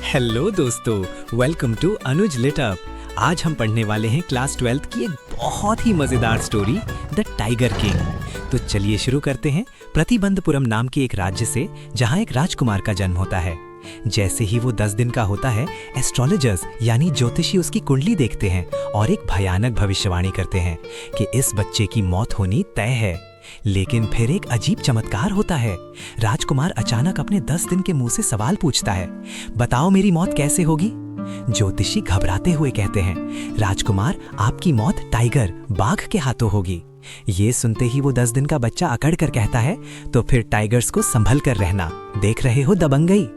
Hello दोस्तों, welcome to Anuj lit up. आज हम पढ़ने वाले हैं क्लास 12th की एक बहुत ही मजेदार स्टोरी, द टाइगर किंग। तो चलिए शुरू करते हैं प्रतिबंधपुरम नाम के एक राज्य से, जहां एक राजकुमार का जन्म होता है। जैसे ही वो 10 दिन का होता है, एस्ट्रोलॉजर्स यानी ज्योतिषी उसकी कुंडली देखते हैं और एक भयानक भविष्यवाणी करते हैं कि इस बच्चे की मौत होनी तय है। लेकिन फिर एक अजीब चमत्कार होता है। राजकुमार अचानक अपने 10 दिन के मुंह से सवाल पूछता है, बताओ मेरी मौत कैसे होगी? ज्योतिषी घबराते हुए कहते हैं, राजकुमार आपकी मौत टाइगर बाघ के हाथों होगी। ये सुनते ही वो 10 दिन का बच्चा अकड़ कर कहता है, तो फिर टाइगर्स को संभल कर रहना, देख रहे हो दबंगई।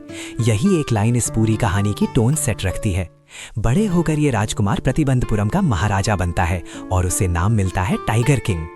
यही एक लाइन इस पूरी कहानी की टोन सेट रखती है। बड़े होकर ये राजकुमार प्रतिबंधपुरम का महाराजा बनता है और उसे नाम मिलता है टाइगर किंग।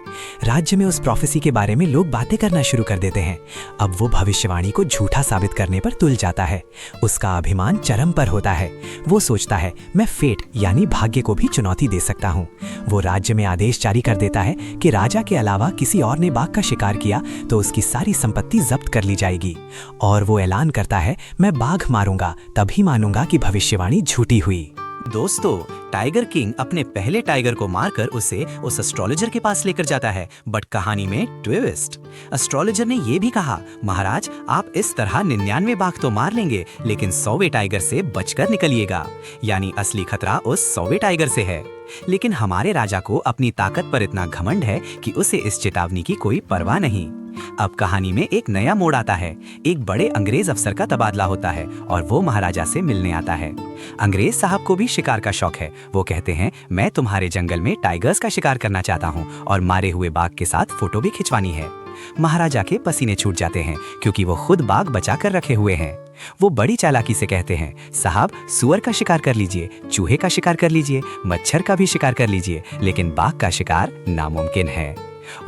राज्य में उस प्रोफेसी के बारे में लोग बातें करना शुरू कर देते हैं। अब वो भविष्यवाणी को झूठा साबित करने पर तुल जाता है। उसका अभिमान चरम पर होता है। वो सोचता है, मैं फेट यानी भाग्य को भी चुनौती दे सकता हूँ। वो राज्य में आदेश जारी कर देता है कि राजा के अलावा किसी और ने बाघ का शिकार किया तो उसकी सारी संपत्ति जब्त कर ली जाएगी। और वो ऐलान करता है, मैं बाघ मारूंगा तभी मानूंगा कि भविष्यवाणी झूठी हुई। दोस्तों, टाइगर किंग अपने पहले टाइगर को मारकर उसे उस एस्ट्रोलॉजर के पास लेकर जाता है। बट कहानी में ट्विस्ट। एस्ट्रोलॉजर ने यह भी कहा, महाराज आप इस तरह 99 बाघ तो मार लेंगे, लेकिन 100वें टाइगर से बचकर निकलिएगा। यानी असली खतरा उस 100वें टाइगर से है। लेकिन हमारे राजा को अपनी ताकत पर इतना घमंड है कि उसे इस चेतावनी की कोई परवाह नहीं। अब कहानी में एक नया मोड़ आता है। एक बड़े अंग्रेज अफसर का तबादला होता है और वो महाराजा से मिलने आता है। अंग्रेज साहब को भी शिकार का शौक है। वो कहते हैं, मैं तुम्हारे जंगल में टाइगर्स का शिकार करना चाहता हूँ और मारे हुए बाघ के साथ फोटो भी खिंचवानी है। महाराजा के पसीने छूट जाते हैं क्योंकि वो खुद बाघ बचा कर रखे हुए हैं। वो बड़ी चालाकी से कहते हैं, साहब सुअर का शिकार कर लीजिए, चूहे का शिकार कर लीजिए, मच्छर का भी शिकार कर लीजिए, लेकिन बाघ का शिकार नामुमकिन है।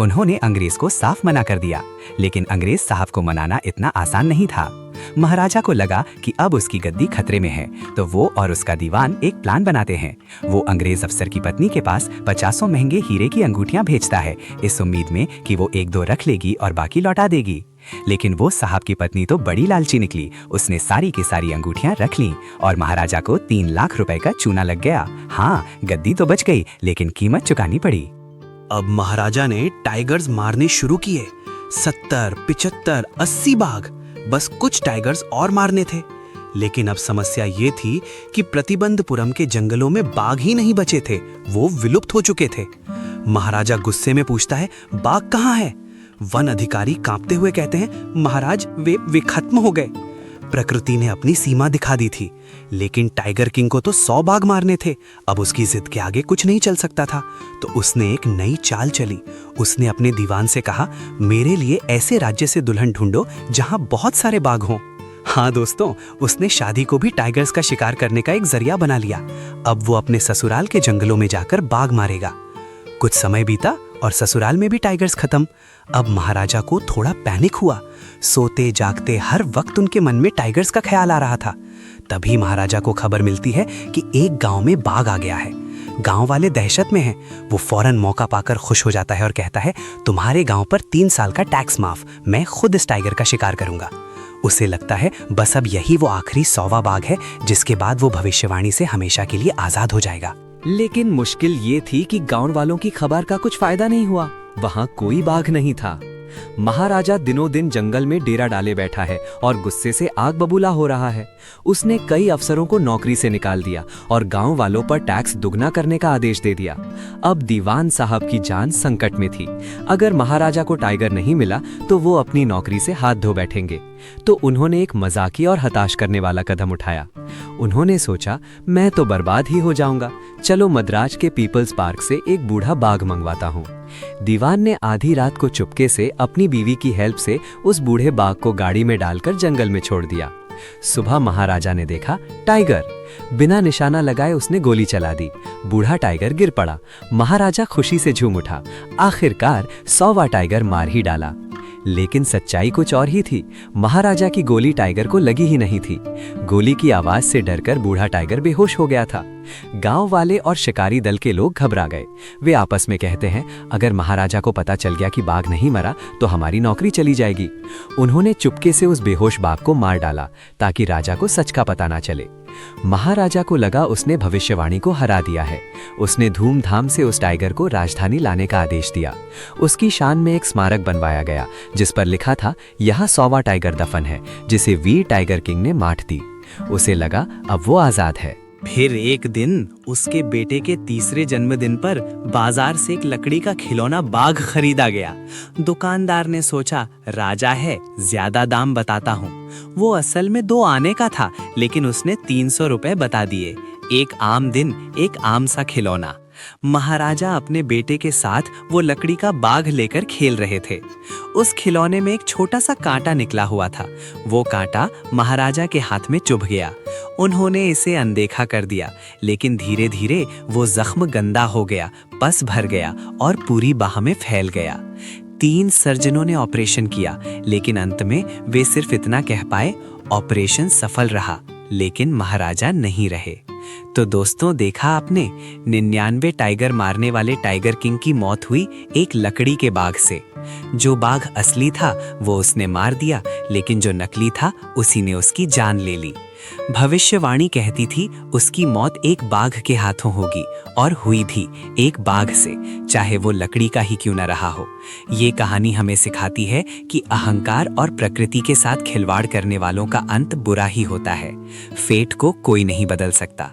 उन्होंने अंग्रेज को साफ मना कर दिया, लेकिन अंग्रेज साहब को मनाना इतना आसान नहीं था। महाराजा को लगा कि अब उसकी गद्दी खतरे में है, तो वो और उसका दीवान एक प्लान बनाते हैं। वो अंग्रेज अफसर की पत्नी के पास 50 महंगे हीरे की अंगूठियां भेजता है, इस उम्मीद में कि वो 1-2 रख लेगी और बाकी लौटा देगी। लेकिन वो साहब की पत्नी तो बड़ी लालची निकली। उसने सारी की सारी अंगूठियां रख लीं और महाराजा को 3 लाख रुपए का चूना लग गया। हाँ, गद्दी तो बच गई, लेकिन कीमत चुकानी पड़ी। अब महाराजा ने टाइगर्स मारने शुरू किए। 70, 75, 80 बाघ, बस कुछ टाइगर्स और मारने थे। लेकिन अब समस्या ये थी कि प्रतिबंधपुरम के जंगलों में बाघ ही नहीं बचे थे, वो विलुप्त हो चुके थे। महाराजा गुस्से में पूछता है, बाघ कहाँ है? वन अधिकारी कांपते हुए कहते हैं, महाराज वे खत्म हो गए। प्रकृति ने अपनी सीमा दिखा दी थी, लेकिन टाइगर किंग को तो 100 बाघ मारने थे। अब उसकी जिद के आगे कुछ नहीं चल सकता था, तो उसने एक नई चाल चली। उसने अपने दीवान से कहा, मेरे लिए ऐसे राज्य से दुल्हन ढूंढो जहां बहुत सारे बाघ हों। हाँ दोस्तों, उसने शादी को भी टाइगर्स का शिकार करने का एक जरिया बना लिया। अब वो अपने ससुराल के जंगलों में जाकर बाघ मारेगा। कुछ समय बीता और ससुराल में भी टाइगर्स खत्म। अब महाराजा को थोड़ा पैनिक हुआ। सोते जागते हर वक्त उनके मन में टाइगर्स का ख्याल आ रहा था। तभी महाराजा को खबर मिलती है कि एक गांव में बाघ आ गया है। गांव वाले दहशत में हैं। वो फौरन मौका पाकर खुश हो जाता है और कहता है, तुम्हारे गांव पर 3 साल का टैक्स माफ, मैं खुद इस टाइगर का शिकार करूंगा। उसे लगता है बस अब यही वो आखिरी 100वां बाघ है, जिसके बाद वो भविष्यवाणी से हमेशा के लिए आजाद हो जाएगा। लेकिन मुश्किल ये थी कि गांव वालों की खबर का कुछ फायदा नहीं हुआ। वहां कोई बाघ नहीं था। महाराजा दिनों दिन जंगल में डेरा डाले बैठा है और गुस्से से आग बबूला हो रहा है। उसने कई अफसरों को नौकरी से निकाल दिया और गांव वालों पर टैक्स दुगना करने का आदेश दे दिया। अब दीवान साहब की जान संकट में थी। अगर महाराजा को टाइगर नहीं मिला तो वो अपनी नौकरी से हाथ धो बैठेंगे। तो उन्होंने एक मजाकी और हताश करने वाला कदम उठाया। उन्होंने सोचा, मैं तो बर्बाद ही हो जाऊंगा, चलो मद्रास के पीपल्स पार्क से एक बूढ़ा बाघ मंगवाता हूँ। दीवान ने आधी रात को चुपके से अपनी बीवी की हेल्प से उस बूढ़े बाघ को गाड़ी में डालकर जंगल में छोड़ दिया। सुबह महाराजा ने देखा टाइगर। बिना निशाना लगाए उसने गोली चला दी। बूढ़ा टाइगर गिर पड़ा। महाराजा खुशी से झूम उठा। आखिरकार 100वां टाइगर मार ही डाला। लेकिन सच्चाई कुछ और ही थी। महाराजा की गोली टाइगर को लगी ही नहीं थी। गोली की आवाज से डरकर बूढ़ा टाइगर बेहोश हो गया था। गांव वाले और शिकारी दल के लोग घबरा गए। वे आपस में कहते हैं, अगर महाराजा को पता चल गया कि बाघ नहीं मरा तो हमारी नौकरी चली जाएगी। उन्होंने चुपके से उस बेहोश बाघ को मार डाला ताकि राजा को सच का पता ना चले। महाराजा को लगा उसने भविष्यवाणी को हरा दिया है। उसने धूमधाम से उस टाइगर को राजधानी लाने का आदेश दिया। उसकी शान में एक स्मारक बनवाया गया जिस पर लिखा था, यहाँ 100वां टाइगर दफन है जिसे वीर टाइगर किंग ने मात दी। उसे लगा अब वो आजाद है। फिर एक दिन उसके बेटे के तीसरे जन्मदिन पर बाजार से एक लकड़ी का खिलौना बाघ खरीदा गया। दुकानदार ने सोचा, राजा है, ज्यादा दाम बताता हूँ। वो असल में 2 आने का था, लेकिन उसने 300 रुपए बता दिए। एक आम दिन, एक आम सा खिलौना। महाराजा अपने बेटे के साथ वो लकड़ी का बाघ लेकर खेल रहे थे। उस खिलौने में एक छोटा सा कांटा निकला हुआ था। वो कांटा महाराजा के हाथ में चुभ गया। उन्होंने इसे अनदेखा कर दिया, लेकिन धीरे धीरे वो जख्म गंदा हो गया, पस भर गया और पूरी बाह में फैल गया। 3 सर्जनों ने ऑपरेशन किया, लेकिन अंत में वे सिर्फ इतना कह पाए, ऑपरेशन सफल रहा, लेकिन महाराजा नहीं रहे। तो दोस्तों, देखा आपने, 99 टाइगर मारने वाले टाइगर किंग की मौत हुई एक लकड़ी के बाघ से। जो बाघ असली था वो उसने मार दिया, लेकिन जो नकली था उसी ने उसकी जान ले ली। भविष्यवाणी कहती थी उसकी मौत एक बाघ के हाथों होगी, और हुई भी एक बाघ से, चाहे वो लकड़ी का ही क्यों न रहा हो। ये कहानी हमें सिखाती है कि अहंकार और प्रकृति के साथ खिलवाड़ करने वालों का अंत बुरा ही होता है। फेट को कोई नहीं बदल सकता।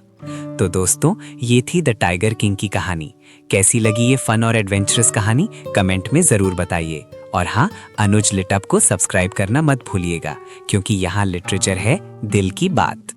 तो दोस्तों, ये थी द टाइगर किंग की कहानी। कैसी लगी ये फन और एडवेंचरस कहानी कमेंट में जरूर बताइए। और हाँ, अनुज लिटअप को सब्सक्राइब करना मत भूलिएगा, क्योंकि यहाँ लिटरेचर है दिल की बात।